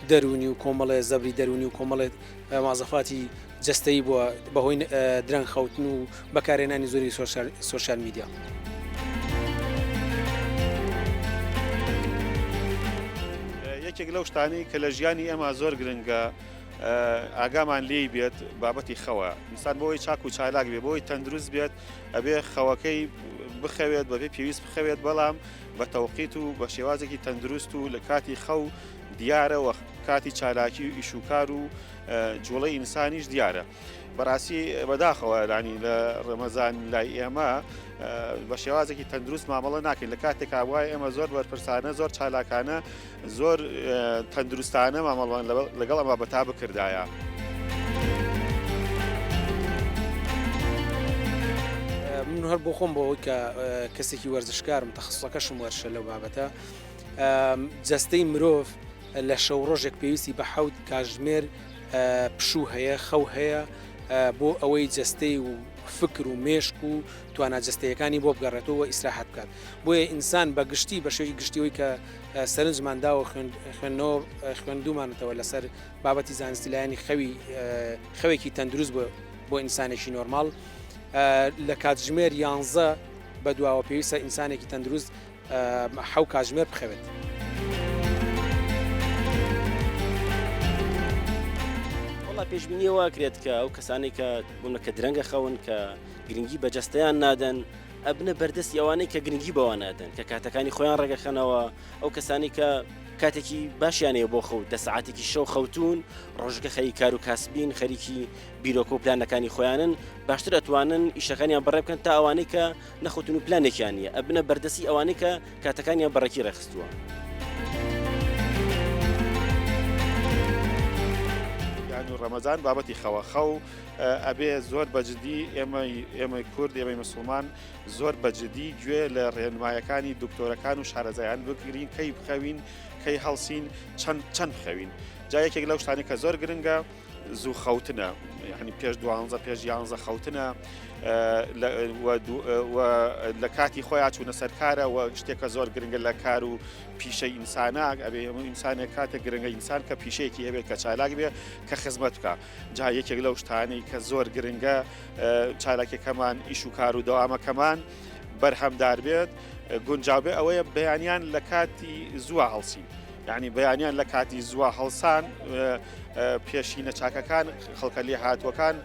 دەرونی و کۆمەڵێ زەبری دەرونی و کۆمەڵێت مازەفاتی جەستەیی بووە بەهۆی درەنگ خەوتن و بەکارێنانی زۆری سوۆشیال میدیا. یەکێک لەو شتانی کە لە ژیانی ئێمە زۆر گرنگە ئاگامان لێی بێت بابەتی خەوە میسان بۆی چاک و چالاک بێ بۆی تەندروست بێت ئەبێ خەوەکەی بخەوێت بەبێ پێویست بخەوێت بەڵام بە تەوقیت و بە شێوازێکی تەندروست و لە کاتی خەو دیارەوە کاتی چالاکی و ئیشوکار و جوڵەی ئینسانیش دیارە بەڕاستی بەداخەوە ینی لە ڕەمەزان لای ئێمە بە شێوازێکی تەندروست مامەڵە ناکەین لە کاتێک وایە ئێمە زۆر بەرپرسانە زۆر چالاکانە زۆر تەندروستانە مامەڵوان لەگەڵ ئەمە بەتا بکردایە. من هەر بۆ خۆم بۆەوەی کە کەسێکی وەرزشکارم تەخصصەکەشم وەرشە لەو بابەتە جەستەی مرۆڤ لە شەو ڕۆژێک پێویستی بە حەوت کاتژمێر پشوو هەیە خەو هەیە بۆ ئەوەی جەستەی و فکر و مێشک و توانە جەستەیەکانی بۆ بگەڕێتەوە ئیسراحەت بکات بۆیە ئینسان بە گشتی بە شێوی گشتیەوەی کە سەرنجمانداوە خوێندومانەتەوە لەسەر بابەتی زانستی لایەنی خەوێکی تەندروست بۆ بۆ ئینسانێکی نۆرماڵ لە کاتژمێر 11 بە دواوە پێویستە ئینسانێکی تەندروست حەو کاتژمێر بخەوێت. پێشبینیەوە کرێت کە ئەو کەسانی کە بوونە کە درەنگە خەون کە گرنگی بە جەستەیان نادەن ئەبنە بەردەست ئەوانەی کە گرنگی بەوە نادەن کە کاتەکانی خۆیان ڕێگەخەنەوە ئەو کەسانی کە کاتێکی باشیانەیە بۆ خەوت دەسەعاتێکی شەو خەوتون ڕۆژگە خەری کار و کاسبین خەریکی بیرۆکە و پلانەکانی خۆیانن باشتر ئەتوانن ئیشەکانیان بەڕێ بکەن تا ئەوانەی کە نەخوتون و پلانێکیان نیە ئەبنە بەردەستی ئەوانەی کە کاتەکانیان بەڕێکی ڕێخستووە. ڕەمەزان بابەتی خەو ئەبێ زۆر بەجددی ئێمە کورد ئێمەی مسلمان زۆر بەجددی گوێ لە ڕێنمایەکانی دکتۆرەکان و شارەزایان بگرین کەی بخەوین کەی هەڵسین چەند بخەوین جا یەکێک لەو شتانی کە زۆر گرنگە زوو خەوتنە یعنی پێش 12 پێش 11 خەوتنە لە کاتی خۆیان چوونە سەرکارە و شتێکە زۆر گرنگە لە کار و پیشەی ئینساناک ئەبێ هەموو ئینسانێک کاتێک گرنگە ئینسان کە پیشەیەکی هەبێت کە چالاک بێ کە خزمەت بکە جا یەکێک لەو شتانەی کە زۆر گرنگە چالاکیەکەمان ئیش و کار و دەوامەکەمان بەرهەمدار بێت گونجاوبێ ئەوەیە بەیانیان لە کاتی زووە هەڵسین یعنی بەیانیان لە کاتی زووە هەڵسان پێشینە چاکەکان خەڵکە لێ هاتووەکان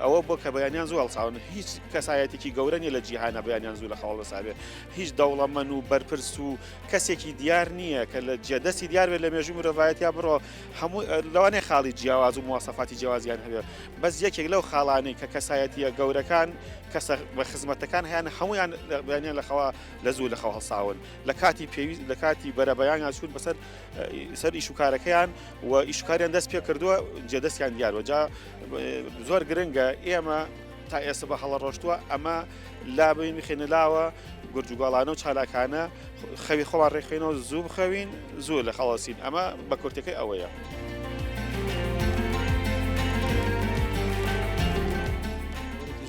ئەوە بۆ کە بەیانیان زوو هەڵساون هیچ کەسایەتێکی گەورە نیە لە جیهانە بەیانیان زوو لە خەڵ دەسابێت هیچ دەوڵەمەند و بەرپرس و کەسێکی دیار نییە کە لە جێدەستی دیار بێت لە مێژوو مرۆڤایەتیا بڕۆ هەموو لەوانەیە خاڵی جیاواز و مواسەفاتی جیاوازیان هەبێت بەس یەکێک لەو خاڵانەی کە کەسایەتیە گەورەکان کەسە بە خزمەتەکان هیان هەمویان بەیانیان لەخەوە لە زوو لە خەو هەڵساون لە کاتی پێویست لە کاتی بەرەبەیان چوون بەسەر سەر ئیشوکارەکەیان و ئیشکاریان دەست پێ کردووە جێدەستیان دیارەوە جا زۆر گرنگە ئێمە تا ئێستا بە هەڵە ڕۆشتووە ئەمە لابین خێنەلاوە گورجوگاڵانە و چالاکانە خەوی خۆمان ڕێخێنەوە زوو بخەوین زوو لە خەڵەسین ئەمە بە کورتەکەی ئەوەیە.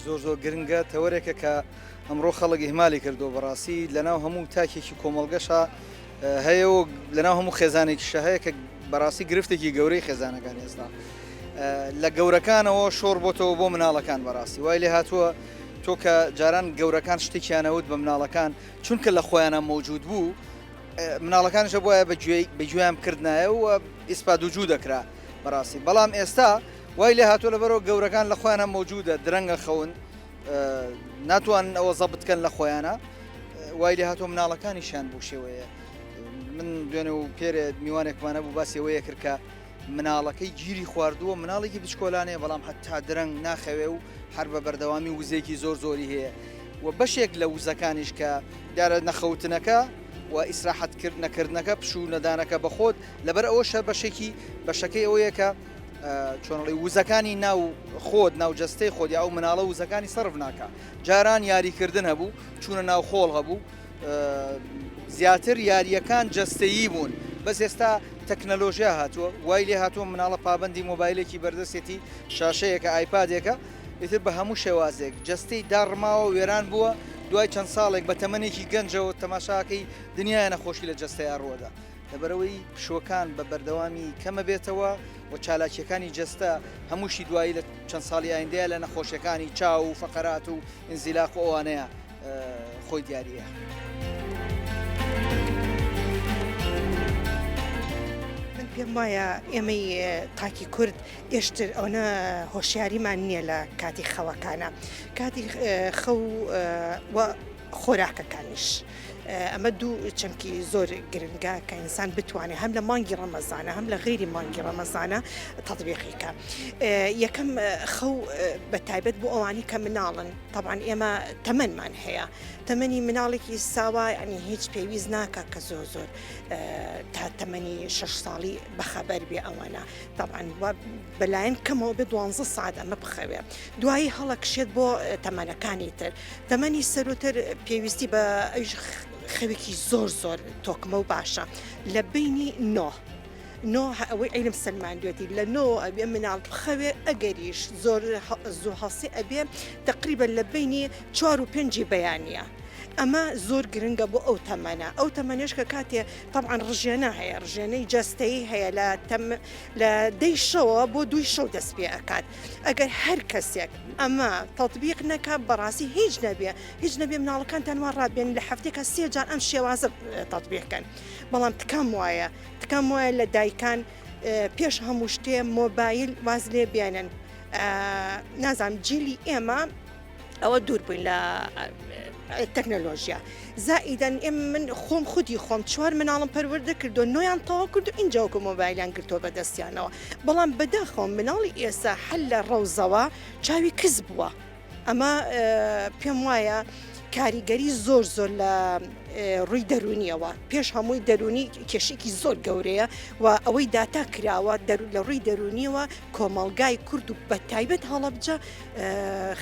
زۆر گرنگە تەوەرێکە کە ئەمڕۆ خەڵک ئیهمالی کردو بەڕاستی لەناو هەموو تاکێکی کۆمەڵگەشە هەیە و لەناو هەموو خێزانێکیشە هەیە کە بەڕاستی گرفتێکی گەورەی خێزانەکان ئێستا لە گەورەکانەوە شۆڕ بۆتەوە بۆ مناڵەکان بەڕاستی وای لێ هاتووە تۆ کە جاران گەورەکان شتێکیانەوت بە مناڵەکان چونکە لە خۆیانە مەوجود بوو مناڵەکانشە بۆیە بەگوێیان کردنایە و ئیسپاد و جوو دەکرا بەڕاستی بەڵام ئێستا وای لێ هاتووە لەبەرەوە گەورەکان لە خۆیانە مەوجودە درەنگە خەون ناتوان ئەوە زەبتکەن لە خۆیانە وای لێ هاتووە مناڵەکانیشیان بوو شێوەیە من دوێنێ و پێرێ میوانێکمانە بوو باسی ئەوەیە کرد کە مناڵەکەی گیری خواردووە مناڵێکی بچکۆلانەیە بەڵام حتا درەنگ ناخەوێ و هەر بە بەردەوامی وزێکی زۆری هەیە و بەشێک لە وزەکانیش کە دیارە نەخەوتنەکە و ئیسراحەتکردنەکە پشوو نەدانەکە بە خۆت لەبەر ئەوەشە بەشەکەی ئەوەیە کە چۆنڵی وزەکانی ناو خۆت ناو جەستەی خۆت یا ئەو مناڵە وزەکانی سەرف ناکە جاران یاریکردن هەبوو چوونە ناو خۆڵ هەبوو زیاتر یاریەکان جەستەیی بوون بەس ئێستا تەکنەلۆژیا هاتووە وای لێ هاتووە مناڵە پابندی مۆبایلێکی بەردەستێتی شاشەیەکە ئایپادێکە ئیتر بە هەموو شێوازێک جەستەی داڕماوە وێران بووە دوای چەند ساڵێک بە تەمەنێکی گەنجەوە تەماشاکەی دنیای نەخۆشی لە جەستەیە ڕۆدا لەبەرەوەی پشوەکان بە بەردەوامی کەمە بێتەوە و چالاکیەکانی جەستە هەمووشی دوایی لە چەند ساڵی ئایندەیە لە نەخۆشیەکانی چاو و فەقەرات و ئینزیلاق و ئەوانەیە خۆی دیاریە. پێم وایە ئێمەی تاکی کورد ئێشتر ئەوە هۆشیاریمان نییە لە کاتی خەوەکانە کاتی خەو خۆراکەکانیش ئەمە دوو چەمکی زۆر گرنگە کە ئینسان بتوانێت هەم لە مانگی ڕەمەزانە هەم لە غیری مانگی ڕەمەزانە تەطبیقیکە یەکەم خەو بە تایبەت بۆ ئەوانی کە مناڵن طبعاً ئێمە تەمەنمان هەیە تەمەنی مناڵێکی ساوا ینی هیچ پێویست ناکە کە زۆر تا تەمەنی 6 ساڵی بەخەبەر بێ ئەوەنە طبعاً بەلایەن کەمەوە بێ 12 ساعت ئەمە بخەوێ دوایی هەڵەکشێت بۆ تەمەنەکانی تر تەمەنی سەرۆتر پێویستی بە خەوێکی زۆر تۆکمە و باشە لە بینی نۆ ئەوەی عیلم سلمان دوێتی لە نۆ ئەبێ مناڵ بخەوێ ئەگەریش زۆر هەڵسی ئەبێ تقریبا لە بینی 4 و 5 بەیانە ئەمە زۆر گرنگە بۆ ئەو تەمەنە ئەو تەمەنێش کە کاتێ طبعاً ڕژێنە هەیە ڕژێنەی جەستەیی هەیە لە دەی شەوە بۆ 2 شەو دەست پێ ئەکات ئەگەر هەر کەسێک ئەمە تەطبیق نەکات بەڕاستی هیچ نەبێ مناڵەکانتانوان ڕابێن لە هەفتێکە 3 جار ئەم شێوازە تەطبیقکەن بەڵام تکام وایە لە دایکان پێش هەموو شتێ مۆبایل واز لێ بێنن نازانم جیلی ئێمە ئەوە دوور بووین لە تەکنەلۆژیا زائیدەن من خودی خۆم 4 مناڵم پەروەردە کردو نۆیان تەواو کرد و اینجاوکە مۆبایلیان گرتۆ بەدەستیانەوە بەڵام بەداخەوم مناڵی ئێستا هەل لە ڕەوزەوە چاوی کز بووە ئەمە پێم وایە کاریگەری زۆر لە ڕووی دەرونیەوە پێش هەمووی دەرونی کێشێکی زۆر گەورەیە و ئەوەی داتا کراوە لە ڕووی دەرونیەوە کۆمەڵگای کورد و بە تایبەت هەڵەبجە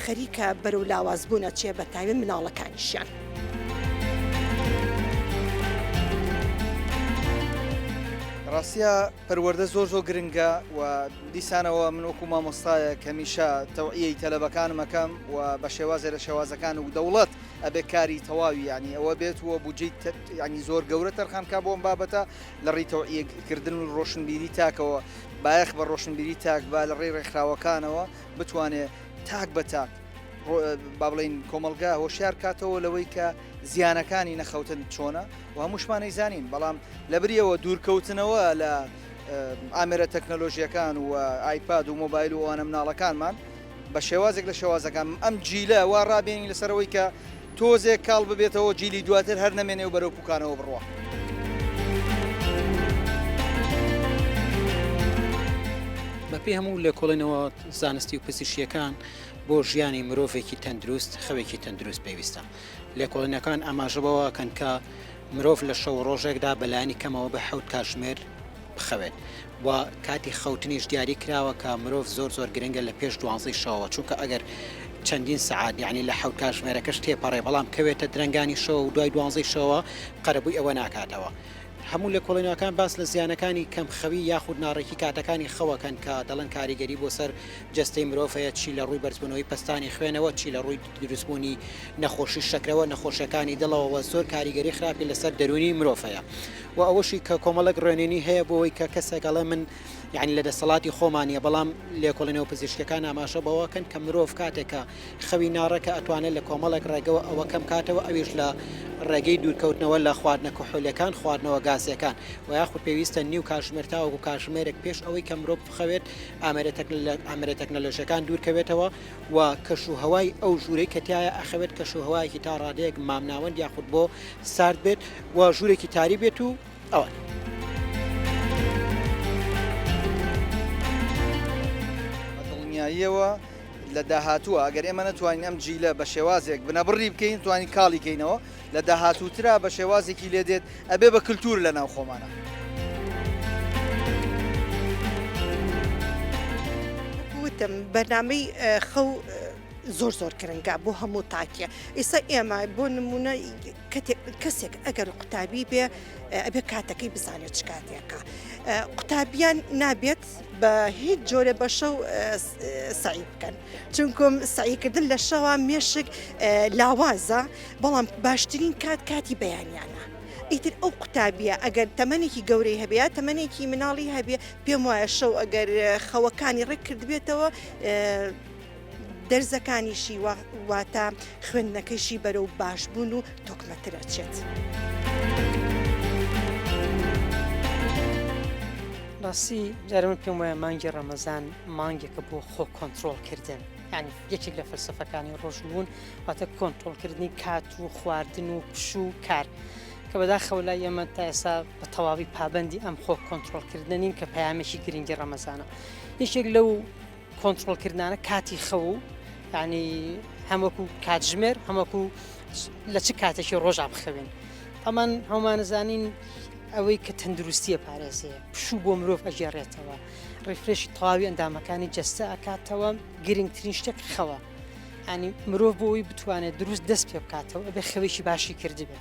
خەریکە بەرەو لاوازبوونە چێ بە تایبەت مناڵەکانیشیان. ڕاستە پەروەردە زۆر گرنگە و دیسانەوە من وەکو مامۆستایە کەمیشە تەوعیەی تەلەبەکانم ئەەکەم و بە شێوازێ لە شێوازەکان و دەوڵەت ئەبێ کاری تەواوی ینی ئەوە بێت وە بجێ ینی زۆر گەورە تەرخانکە بۆم بابەتە لە ڕێی تەوعیەکردن و ڕۆشنبیری تاکەوە بایەخ بە ڕۆشنبیری تاک با لە ڕێی ڕێکخراوەکانەوە بتوانێت تاک بە تاک با بڵین کۆمەلگا هۆشیار کاتەوە لەوەی کە زیانەکانی نەخەوتن چۆنە و هەمووشمانەی زانین بەڵام لەبریەوە دوورکەوتنەوە لە ئامێرە تەکنەلۆژیەکان و ئایپاد و مۆبایل و ئەوانە مناڵەکانمان بە شێوازێک لە شێوازەکان ئەم جیلە وا ڕابێنین لەسەرەوەی کە تۆزێک کاڵ ببێتەوە جیلی دواتر هەر نەمێنێ و بەرەو پوکانەوە بڕوە. بەپێی هەموو لێکۆڵینەوە زانستی و پزیشکیەکان بۆ ژیانی مرۆڤێکی تەندروست خەوێکی تەندروست پێویستە لێکۆڵینەکان ئاماژەبەوە کەن کە مرۆڤ لە شەو ڕۆژێکدا بەلایانی کەمەوە بە 7 کاتژمێر بخەوێت و کاتی خەوتنیش دیاری کراوە کە مرۆڤ زۆر گرنگە لە پێش 12 شەوە چونکە ئەگەر چەندین سعات یعنی لە 7 کاتژمێرەکەش تێپەڕێ بەڵام کەوێتە درەنگانی شەوە و دوای 12 شەوە قەرەبووی ئەوە ناکاتەوە. هەموو لە کۆڵینەکان باس لە زیانەکانی کەم خەوی یاخود ناڕێکی کاتەکانی خەوەکەن کە دەڵێن کاریگەری بۆ سەر جەستەی مرۆڤەیە چی لە ڕووی بەرزبوونەوەی پستانی خوێنەوە چی لە ڕووی دروستبوونی نەخۆشی شەکرەوە نەخۆشیەکانی دڵەوە زۆر کاریگەری خراپی لەسەر دەرونی مرۆڤەیە و ئەوەشی کە کۆمەڵک ڕێنێنی هەیە بۆەوەی کە کەسێکەڵێ من یعنی لە دەسەڵاتی خۆمانیە بەڵام لێکۆڵینەوە پزیشکەکان ئاماژە بەوەکەن کە مرۆڤ کاتێکە خەوی ناڕەکە ئەتوانێت لە کۆمەڵێک ڕێگەوە ئەوە کەم کاتەوە ئەویش لە ڕێگەی دوورکەوتنەوە لە خواردنە کحولیەکان خواردنەوە گازیەکان و یاخود پێویستە نیو کاتژمێر تاوەکو کاتژمێرێک پێش ئەوەی کە مرۆڤ بخەوێت ئامێرە تەکنەلۆژیەکان دوور کەوێتەوە و کەشوهەوای ئەو ژوورەی کە تایە ئەخەوێت کەشوهەوایەکی تا ڕادەیەک مامناوەند یاخود بۆ سارد بێت و ژوورێکی تاری بێت و ئەوە. دڵنیاییەوە لە داهاتووە ئەگەر ئێمە نەتوانین ئەم جیلە بە شێوازێک بنەبڕی بکەین توانین کاڵی کەینەوە لە داهاتووترا بە شێوازێکی لێ دێت ئەبێ بە کللتور لە ناو خۆمانە. وتم بەنامەی خەو زۆر گرنگە بۆ هەموو تاکیە ئێستا ئێمە بۆ نمونە کەسێک ئەگەر قوتابی بێ ئەبێ کاتەکەی بزانێت چ کاتێکە قوتابیان نابێت بە هیچ جۆرە بە شەو سعی بکەن چونکم سعیکردن لە شەوە مێشک لاوازە بەڵام باشترین کاتی بەیانیانە ئیتر ئەو قوتابیە ئەگەر تەمەنێکی گەورەی هەبێت تەمەنێکی مناڵی هەبێ پێم وایە شەو ئەگەر خەوەکانی ڕێک کرد بێتەوە دەرزەکانیشی واتە خوێندنەکەیشی بەرەو باشبوون و تۆکمەترەچێت. ڕاستی جارە من پێم وایە مانگی ڕەمەزان مانگێکە بۆ خۆ کۆنتترۆلکردن یعنی یەکێک لە فەلسفەکانی ڕۆژبوون واتە کۆنتترۆلکردنی کات و خواردن و پش و کار کە بەداخەوە لای ئێمە تا ئێستا بە تەواوی پابندی ئەم خۆ کۆنتترۆلکردنین کە پەیامێکی گرنگی ڕەمەزانە یەکێک لەو کۆنتترۆلکردانە کاتی خەو ینی هەموەکو کاتژمێر هەموەکو لە چ کاتێکی ڕۆژا بخەوێن ئەمان هەمانەزانین ئەوەی کە تەندروستیە پارێزەیە پشوو بۆ مرۆڤ ئەژێڕێتەوە ڕێفرێشی تەواوی ئەندامەکانی جەستە ئەکاتەوە گرنگترین شتێک خەوە ینی مرۆڤ بۆ ئەوی بتوانێت دروست دەست پێ بکاتەوە ئەبێ خەوێکی باشی کردبێ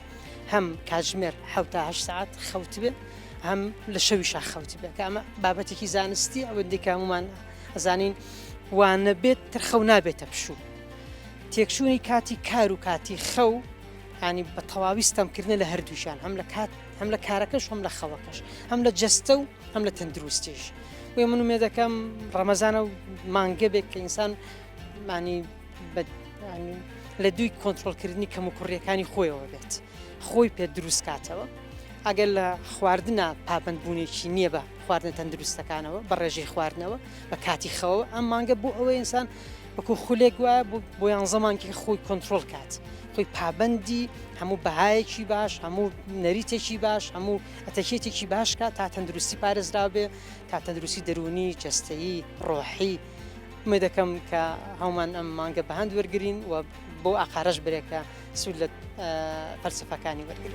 هەم کاتژمێر 7 ساعت خەوت بێ هەم لە شەویشا خەوت بێ کە ئەمە بابەتێکی زانستی ئەوەندەی کە هەمومان ئەزانین وانە بێت ترخەو نابێتە پشوو تێکشوونی کاتی کار و کاتی خەو ینی بە تەواویستەمکردنە لە هەردووشان هەم لە کارەکەش هەم لە خەڵەکەش هەم لە جەستە و هەم لە تەندروستیش وێ من ومێ دەکەم ڕەمەزانە و مانگە بێت کە ئینسان مانی لە دوی کۆنتترۆلکردنی کەم و کوڕیەکانی خۆیەوە بێت خۆی پێ دروست کاتەوە ئەگەر لە خواردنە پابندبوونێکی نییە بە خواردن تەندروستەکانەوە بە ڕێژەی خواردنەوە بە کاتی خەوە ئەم مانگە بۆ ئەوەی ئینسان وەکو خولێک وایە بۆ یان زەمانکی خۆی کۆنتترۆل کات خۆی پابندی هەموو بەهایەکی باش هەموو نەریتێکی باش هەموو ئەتەکێتێکی باش کات تا تەندروستی پارێزرا بێ تا تەندروستی دەرونی جەستەیی ڕۆحی مێ دەکەم کە هەومان ئەم مانگە بەهاند وەرگین و بۆ ئاقارەش برێکە سوود لە فەلسفەکانی وەرگین.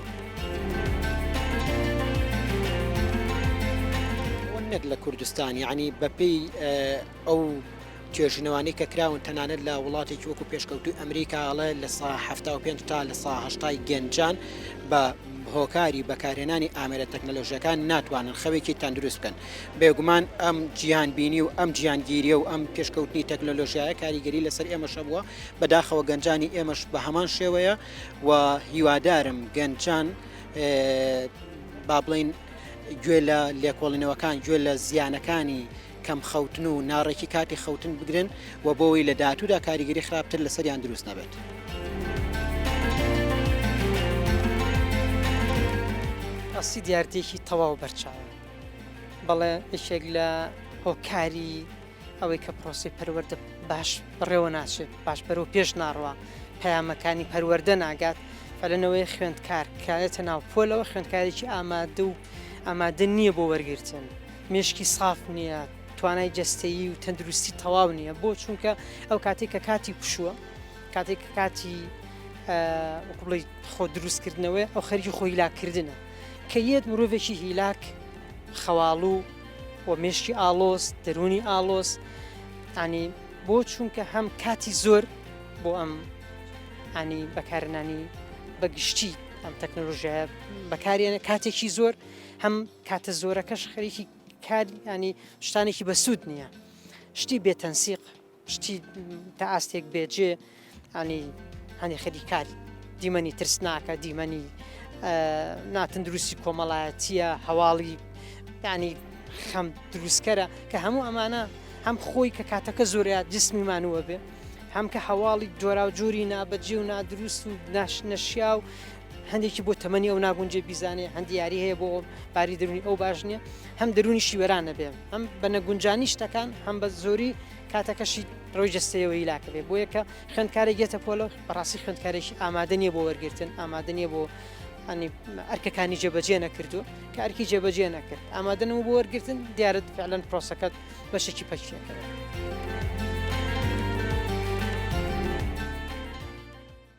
نەک لە کوردستان یعنی بەپێی ئەو توێژینەوانی کە کراون تەنانەت لە وڵاتێکی وەکو پێشکەوتوی ئەمریکاڵە لە سا 75 تا لە سا 80 گەنجان بە هۆکاری بەکارهێنانی ئامێرە تەکنەلۆژیەکان ناتوانن خەوێکی تەندروست بکەن بێگومان ئەم جیهانبینی و ئەم جیهانگیریە و ئەم پێشکەوتنی تەکنەلۆژیایە کاریگەری لەسەر ئێمەشە بووە بەداخەوە گەنجانی ئێمەش بە هەمان شێوەیە و هیوادارم گەنجان با بڵین گوێ لە لێکۆڵینەوەکان گوێ لە زیانەکانی کەم خەوتن و ناڕێکی کاتی خەوتن بگرن و بۆەوەی لە داهاتوودا کاریگەری خراپتر لەسەریان دروست نەبێت. ئەسی دیارتێکی تەواو بەرچاوە بەڵێ یەکێک لە هۆکاری ئەوەی کە پرۆسی پەروەردە باش بڕێوە ناچێت باش بەرەو پێش ناڕوە پەیامەکانی پەروەردە ناگات فەلەنەوەی خوێندکار کایەتە ناو پۆلەوە خوێندکارێکی ئامادە و ئامادە نییە بۆ وەرگرتن مێشکی ساف نییە توانای جەستەیی و تەندروستی تەواو نییە بۆ چونکە ئەو کاتێک کە کاتی پشووە کاتێک کە کاتی بڵی خۆ دروستکردنەوەی ئەو خەریکی خۆی هیلاکردنە کە یەت مرۆڤێکی هیلاک خەواڵوو و مێشکی ئالۆس دەرونی ئالۆس ینی بۆ چونکە هەم کاتی زۆر بۆ ئەم ینی بەکارهێنانی بەگشتی ئەم تەکنۆلۆژیایە بەکارێنە کاتێکی زۆر هەم کاتە زۆرەکەش خەریکی کار ینی شتانێکی بەسوود نییە شتی بێتەنسیق شتی تا ئاستێک بێجێ ینی هەندێک خەری کاری دیمەنی ترسناکە دیمەنی ناتەندروستی کۆمەڵایەتیە هەواڵی ینی خەم دروستکەرە کە هەموو ئەمانە هەم خۆی کە کاتەکە زۆریا جسمیمانوە بێ هەم کە هەواڵی جۆرا و جۆری نابەجێ و نادروست و نەشیا و هەندێکی بۆ تەمەنی ئەو ناگونجێ بیزانێ هەندی یاری هەیە بۆ باری دەرونی ئەو باش نییە هەم دەرونی شیوەرانە بێ هەم بە نەگونجانی شتەکان هەم بە زۆری کاتەکەشی ڕۆی جەستەیەوە هیلاکە بێ بۆ یەکە خوێندکارێک گێتە پۆلە بەڕاستی خوێندکارێکی ئامادە نییە بۆ وەرگرتن ئامادە نییە بۆ ئەرکەکانی جێبەجێ نەکردو کە ئەرکی جێبەجێ نەکرد ئامادەنەوە بۆ وەرگرتن دیارەت فعلەن پرۆسەکەت بەشێکی پەکیەکەوە.